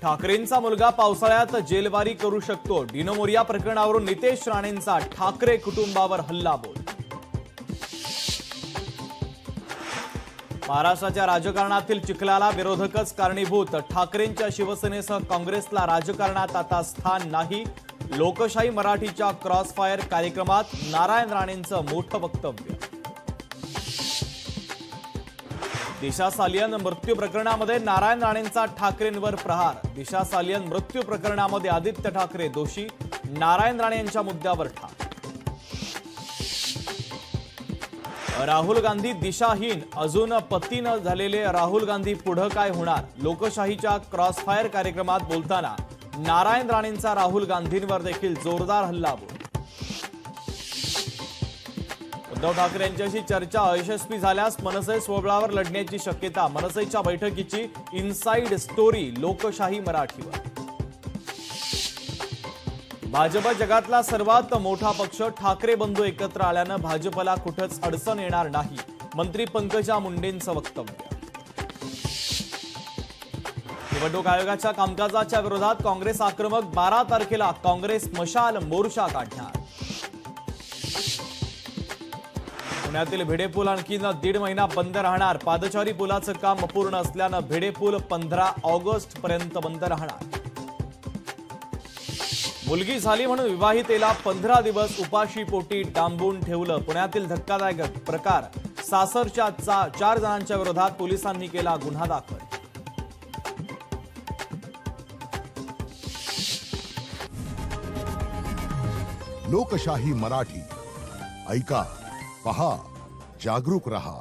ठाकरेंचा मुलगा पावसाळ्यात जेलबारी करू शकतो. डिनो मोरिया प्रकरणावरून नितेश राणेंचा ठाकरे कुटुंबावर हल्लाबोल. महाराष्ट्राच्या राजकारणातील चिखलाला विरोधकच कारणीभूत. ठाकरेंच्या शिवसेनेसह काँग्रेसला राजकारणात आता स्थान नाही. लोकशाही मराठीच्या क्रॉसफायर कार्यक्रमात नारायण राणेंचं मोठं वक्तव्य. दिशा सालियन मृत्यू प्रकरणामध्ये नारायण राणेंचा ठाकरेंवर प्रहार. दिशा सालियन मृत्यू प्रकरणामध्ये आदित्य ठाकरे दोषी, नारायण राणे यांच्या मुद्द्यावर ठार. राहुल गांधी दिशाहीन, अजून पती न झालेले राहुल गांधी पुढे काय होणार. लोकशाहीच्या क्रॉसफायर कार्यक्रमात बोलताना नारायण राणेंचा राहुल गांधींवर देखील जोरदार हल्लाबोल. उद्धव ठाकरे यांच्याशी चर्चा अयशस्वी झाल्यास मनसे स्वबळावर लढण्याची शक्यता. मनसेच्या बैठकीची इनसाइड स्टोरी लोकशाही मराठीवर. भाजप जगातला सर्वात मोठा पक्ष. ठाकरे बंधू एकत्र आल्यानं भाजपला कुठंच अडचण येणार नाही. मंत्री पंकजा मुंडेंचं वक्तव्य. निवडणूक आयोगाच्या कामकाजाच्या विरोधात काँग्रेस आक्रमक. 12 तारखेला काँग्रेस मशाल मोर्चा काढणार. पुण्यातील भिडे पूल आणखी 1.5 महिना बंद राहणार. पादचारी पुलाचं काम अपूर्ण असल्यानं भिडे पूल 15 ऑगस्ट पर्यंत बंद राहणार. मुलगी झाली म्हणून विवाहितेला 15 दिवस उपाशी पोटी डांबून ठेवलं. पुण्यातील धक्कादायक प्रकार. सासरच्या 4 जणांच्या विरोधात पोलिसांनी केला गुन्हा दाखल. लोकशाही मराठी ऐका, पहा, जागरूक रहा.